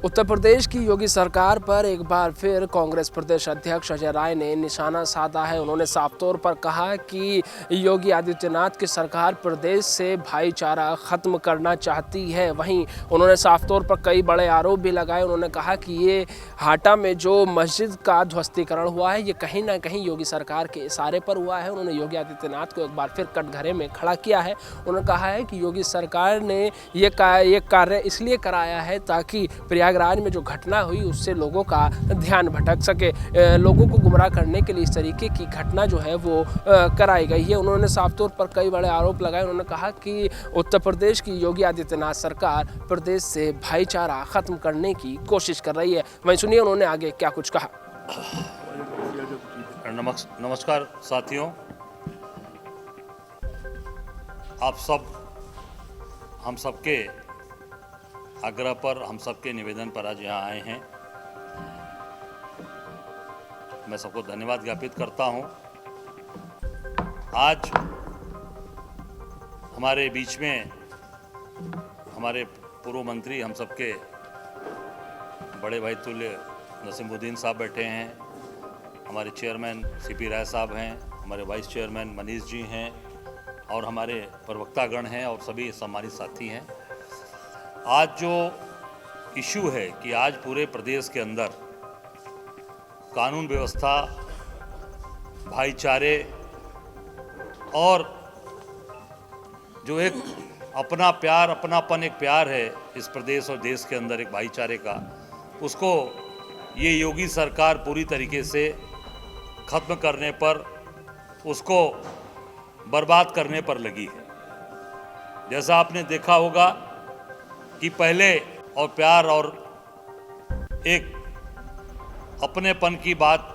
उत्तर प्रदेश की योगी सरकार पर एक बार फिर कांग्रेस प्रदेश अध्यक्ष अजय राय ने निशाना साधा है। उन्होंने साफ तौर पर कहा कि योगी आदित्यनाथ की सरकार प्रदेश से भाईचारा खत्म करना चाहती है। वहीं उन्होंने साफ तौर पर कई बड़े आरोप भी लगाए। उन्होंने कहा कि ये हाटा में जो मस्जिद का ध्वस्तीकरण हुआ है, ये कहीं ना कहीं योगी सरकार के इशारे पर हुआ है। उन्होंने योगी आदित्यनाथ को एक बार फिर कटघरे में खड़ा किया है। उन्होंने कहा है कि योगी सरकार ने ये कार्य इसलिए कराया है ताकि प्रयागराज में जो घटना हुई उससे लोगों का ध्यान भटक सके, लोगों को गुमराह करने के लिए इस तरीके की घटना जो है वो कराई गई है। उन्होंने साफ तौर पर कई बड़े आरोप लगाए। उन्होंने कहा कि उत्तर प्रदेश की योगी आदित्यनाथ सरकार प्रदेश से भाईचारा खत्म करने की कोशिश कर रही है। वहीं सुनिए उन्होंने आगे क्या कुछ कहा। नमस्कार साथियों, आप सब हम सबके आग्रह पर, हम सबके निवेदन पर आज यहाँ आए हैं। मैं सबको धन्यवाद ज्ञापित करता हूँ। आज हमारे बीच में हमारे पूर्व मंत्री, हम सबके बड़े भाई तुल्य नसीमुद्दीन साहब बैठे हैं, हमारे चेयरमैन सीपी राय साहब हैं, हमारे वाइस चेयरमैन मनीष जी हैं और हमारे प्रवक्तागण हैं और सभी सम्मानित साथी हैं। आज जो इशू है कि आज पूरे प्रदेश के अंदर कानून व्यवस्था, भाईचारे और जो एक अपना प्यार, अपनापन, एक प्यार है इस प्रदेश और देश के अंदर एक भाईचारे का, उसको ये योगी सरकार पूरी तरीके से खत्म करने पर, उसको बर्बाद करने पर लगी है। जैसा आपने देखा होगा कि पहले और प्यार और एक अपनेपन की बात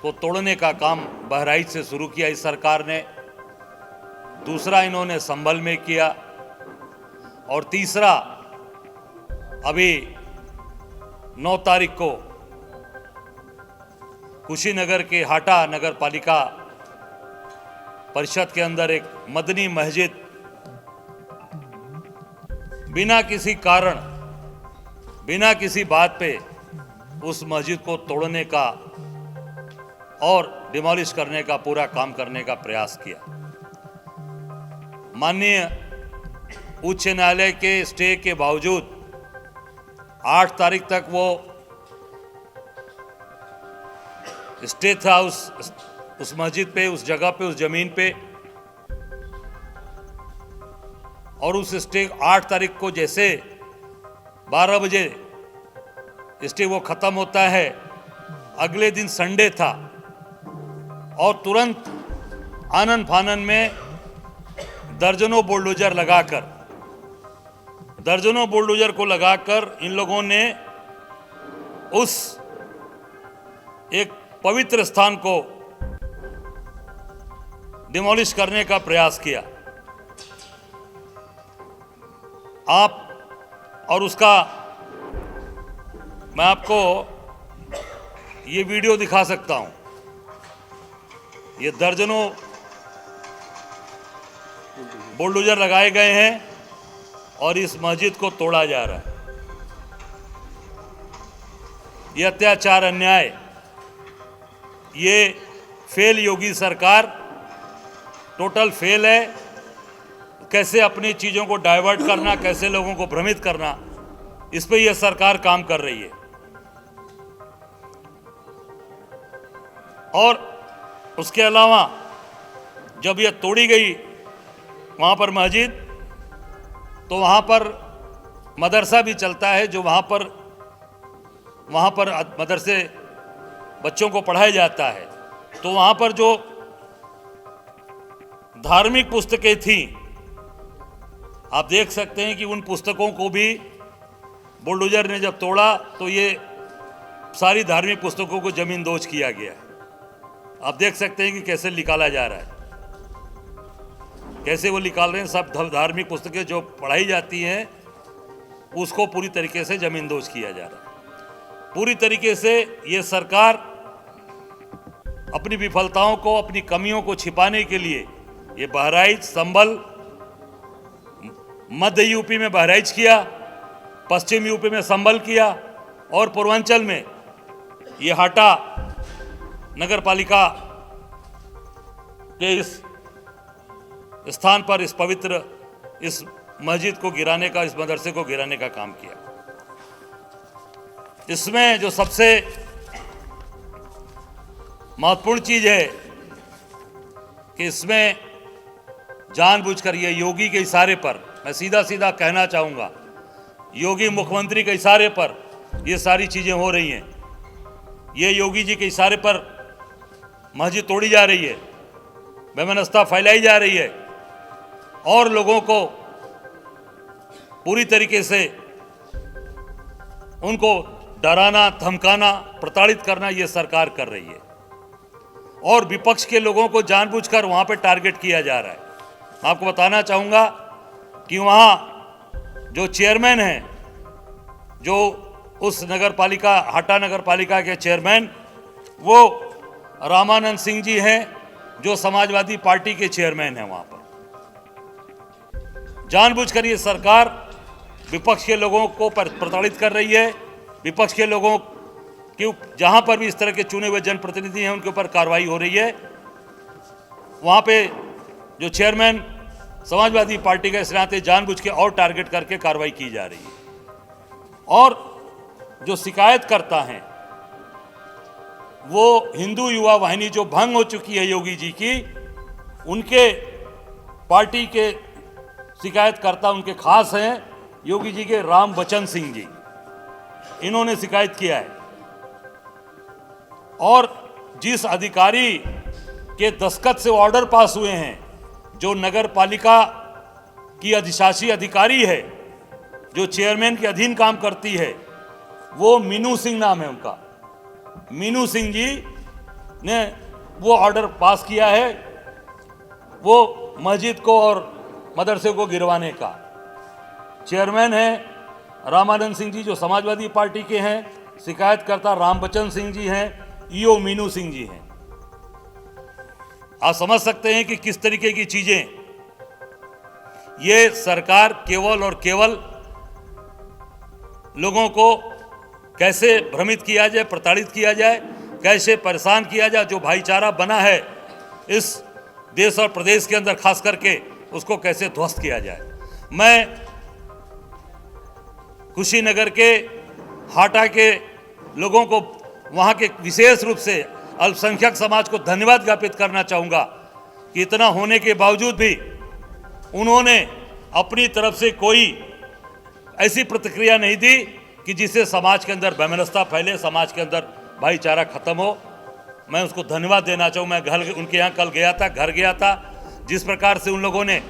को तोड़ने का काम बहराइच से शुरू किया इस सरकार ने, दूसरा इन्होंने संभल में किया और तीसरा अभी 9 तारीख को कुशीनगर के हाटा नगर पालिका परिषद के अंदर एक मदनी मस्जिद बिना किसी कारण, बिना किसी बात पे उस मस्जिद को तोड़ने का और डिमोलिश करने का पूरा काम करने का प्रयास किया। माननीय उच्च न्यायालय के स्टे के बावजूद 8 तारीख तक वो स्टे था उस मस्जिद पे, उस जगह पे, उस जमीन पे, और उस स्टे 8 तारीख को जैसे 12 बजे स्टे वो खत्म होता है, अगले दिन संडे था और तुरंत आनन फानन में दर्जनों बुलडोजर को लगाकर इन लोगों ने उस एक पवित्र स्थान को डिमोलिश करने का प्रयास किया। आप और उसका मैं आपको ये वीडियो दिखा सकता हूं। ये दर्जनों बुलडोजर लगाए गए हैं और इस मस्जिद को तोड़ा जा रहा है। ये अत्याचार, अन्याय, ये फेल योगी सरकार, टोटल फेल है। कैसे अपनी चीज़ों को डाइवर्ट करना, कैसे लोगों को भ्रमित करना, इस पे यह सरकार काम कर रही है। और उसके अलावा जब यह तोड़ी गई वहाँ पर मस्जिद, तो वहाँ पर मदरसा भी चलता है, जो वहाँ पर मदरसे बच्चों को पढ़ाया जाता है। तो वहाँ पर जो धार्मिक पुस्तकें थीं, आप देख सकते हैं कि उन पुस्तकों को भी बुलडोजर ने जब तोड़ा तो ये सारी धार्मिक पुस्तकों को जमींदोज किया गया। आप देख सकते हैं कि कैसे निकाला जा रहा है, कैसे वो निकाल रहे हैं। सब धार्मिक पुस्तकें जो पढ़ाई जाती हैं उसको पूरी तरीके से जमींदोज किया जा रहा है। पूरी तरीके से ये सरकार अपनी विफलताओं को, अपनी कमियों को छिपाने के लिए ये बहराइच, संभल, मध्य यूपी में बहराइच किया, पश्चिम यूपी में संभल किया और पूर्वांचल में ये हाटा नगर पालिका के इस स्थान पर इस पवित्र इस मस्जिद को गिराने का, इस मदरसे को गिराने का काम किया। इसमें जो सबसे महत्वपूर्ण चीज है कि इसमें जानबूझकर ये योगी के इशारे पर, मैं सीधा सीधा कहना चाहूंगा, योगी मुख्यमंत्री के इशारे पर ये सारी चीजें हो रही हैं। ये योगी जी के इशारे पर मस्जिद तोड़ी जा रही है, बेमनस्ता फैलाई जा रही है और लोगों को पूरी तरीके से उनको डराना, धमकाना, प्रताड़ित करना ये सरकार कर रही है और विपक्ष के लोगों को जानबूझकर वहां पे टारगेट किया जा रहा है। मैं आपको बताना चाहूंगा कि वहां जो चेयरमैन हैं, जो उस नगर पालिका, हाटा नगर पालिका के चेयरमैन, वो रामानंद सिंह जी हैं, जो समाजवादी पार्टी के चेयरमैन हैं। वहां पर जानबूझकर ये सरकार विपक्ष के लोगों को प्रताड़ित कर रही है। विपक्ष के लोगों की जहां पर भी इस तरह के चुने हुए जनप्रतिनिधि हैं उनके ऊपर कार्रवाई हो रही है। वहां पे जो चेयरमैन समाजवादी पार्टी का, इस नाते जानबूझ के और टारगेट करके कार्रवाई की जा रही है। और जो शिकायतकर्ता हैं वो हिंदू युवा वाहिनी जो भंग हो चुकी है योगी जी की, उनके पार्टी के शिकायतकर्ता उनके खास हैं योगी जी के राम बचन सिंह जी। इन्होंने शिकायत किया है और जिस अधिकारी के दस्तखत से ऑर्डर पास हुए हैं, जो नगर पालिका की अधिशासी अधिकारी है, जो चेयरमैन के अधीन काम करती है, वो मीनू सिंह नाम है उनका। मीनू सिंह जी ने वो ऑर्डर पास किया है वो मस्जिद को और मदरसे को गिरवाने का। चेयरमैन है रामानंद सिंह जी जो समाजवादी पार्टी के हैं, शिकायतकर्ता राम बचन सिंह जी हैं, ईओ मीनू सिंह जी हैं। आप समझ सकते हैं कि किस तरीके की चीजें ये सरकार केवल और केवल लोगों को कैसे भ्रमित किया जाए, प्रताड़ित किया जाए, कैसे परेशान किया जाए। जो भाईचारा बना है इस देश और प्रदेश के अंदर खास करके, उसको कैसे ध्वस्त किया जाए। मैं कुशीनगर के हाटा के लोगों को, वहाँ के विशेष रूप से अल्पसंख्यक समाज को धन्यवाद ज्ञापित करना चाहूँगा कि इतना होने के बावजूद भी उन्होंने अपनी तरफ से कोई ऐसी प्रतिक्रिया नहीं दी कि जिससे समाज के अंदर वैमनस्यता फैले, समाज के अंदर भाईचारा खत्म हो। मैं उसको धन्यवाद देना चाहूँ। मैं उनके यहाँ कल गया था, घर गया था। जिस प्रकार से उन लोगों ने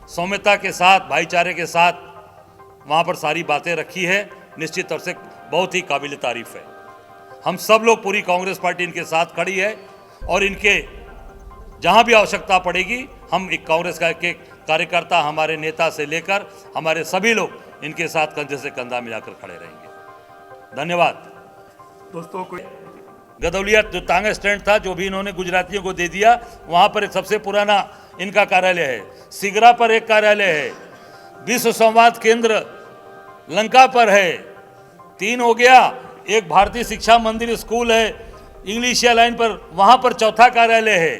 सौम्यता के साथ, भाईचारे के साथ वहाँ पर सारी बातें रखी है, निश्चित तौर से बहुत ही काबिल तारीफ है। हम सब लोग, पूरी कांग्रेस पार्टी इनके साथ खड़ी है और इनके जहाँ भी आवश्यकता पड़ेगी हम एक कांग्रेस के कार्यकर्ता, हमारे नेता से लेकर हमारे सभी लोग इनके साथ कंधे से कंधा मिलाकर खड़े रहेंगे। धन्यवाद दोस्तों। कोई गदौलिया जो टांगा स्टैंड था, जो भी इन्होंने गुजरातियों को दे दिया, वहाँ पर एक सबसे पुराना इनका कार्यालय है। सिगरा पर एक कार्यालय है। विश्व संवाद केंद्र लंका पर है। 3 हो गया। एक भारतीय शिक्षा मंदिर स्कूल है इंग्लिशिया लाइन पर, वहाँ पर 4था कार्यालय है।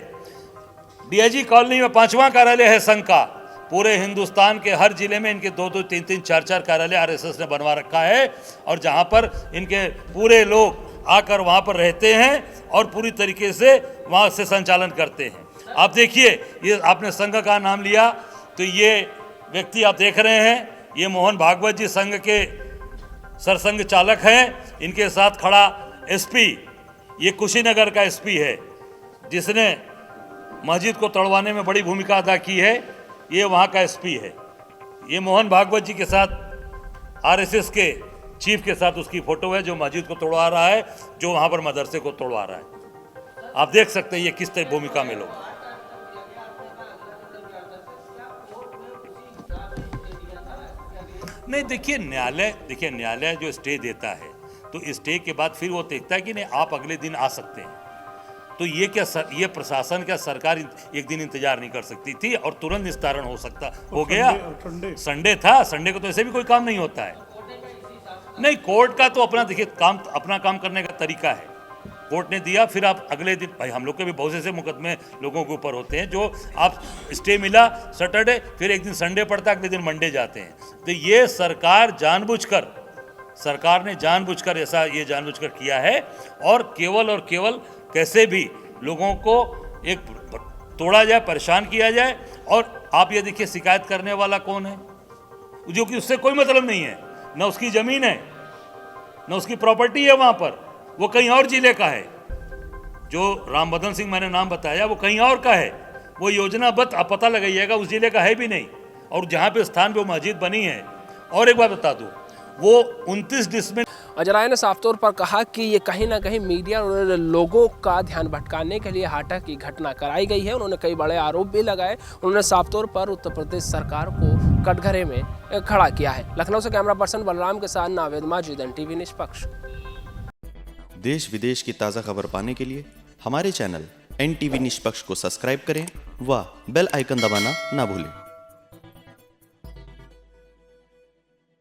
डीआईजी कॉलोनी में 5वां कार्यालय है संघ का। पूरे हिंदुस्तान के हर जिले में इनके 2-2, 3-3, 4-4 कार्यालय आरएसएस ने बनवा रखा है और जहाँ पर इनके पूरे लोग आकर वहाँ पर रहते हैं और पूरी तरीके से वहाँ से संचालन करते हैं। आप देखिए, ये आपने संघ का नाम लिया तो ये व्यक्ति आप देख रहे हैं, ये मोहन भागवत जी संघ के सरसंघ चालक हैं। इनके साथ खड़ा एसपी, ये कुशीनगर का एसपी है जिसने मस्जिद को तोड़वाने में बड़ी भूमिका अदा की है। ये वहाँ का एसपी है। ये मोहन भागवत जी के साथ आरएसएस के चीफ के साथ उसकी फोटो है, जो मस्जिद को तोड़वा रहा है, जो वहाँ पर मदरसे को तोड़वा रहा है। आप देख सकते हैं ये किस तरह भूमिका में लोग। नहीं, देखिए न्यायालय जो स्टे देता है तो स्टे के बाद फिर वो देखता है कि नहीं आप अगले दिन आ सकते हैं। तो ये क्या ये प्रशासन, क्या सरकार एक दिन इंतजार नहीं कर सकती थी और तुरंत निस्तारण हो गया। संडे था, संडे को तो ऐसे भी कोई काम नहीं होता है। नहीं, कोर्ट का तो अपना देखिए काम, अपना काम करने का तरीका है। कोर्ट ने दिया, फिर आप अगले दिन, भाई हम लोग के भी बहुत से मुकदमे लोगों के ऊपर होते हैं, जो आप स्टे मिला सैटरडे, फिर एक दिन संडे पड़ता है, अगले दिन मंडे जाते हैं। तो ये सरकार ने जानबूझकर ऐसा ये जानबूझकर किया है, और केवल कैसे भी लोगों को एक तोड़ा जाए, परेशान किया जाए। और आप ये देखिए शिकायत करने वाला कौन है, जो कि उससे कोई मतलब नहीं है, ना उसकी ज़मीन है, ना उसकी प्रॉपर्टी है वहाँ पर, वो कहीं और जिले का है। जो रामबदन सिंह मैंने नाम बताया वो कहीं और का है, वो योजनाबद्ध आप पता लगाइएगा उस जिले का है भी नहीं। और जहाँ पे स्थान पे वो मस्जिद बनी है, और एक बात बता दूँ, वो 29 डिसमिल। अजय राय ने साफ तौर पर कहा कि ये कहीं ना कहीं मीडिया और लोगों का ध्यान भटकाने के लिए हाटा की घटना कराई गई है। उन्होंने कई बड़े आरोप भी लगाए। उन्होंने साफ तौर पर उत्तर प्रदेश सरकार को कटघरे में खड़ा किया है। लखनऊ से कैमरा पर्सन बलराम के साथ नावेद माजिद, NTV निष्पक्ष। देश विदेश की ताज़ा खबर पाने के लिए हमारे चैनल NTV निष्पक्ष को सब्सक्राइब करें व बेल आइकन दबाना ना भूलें।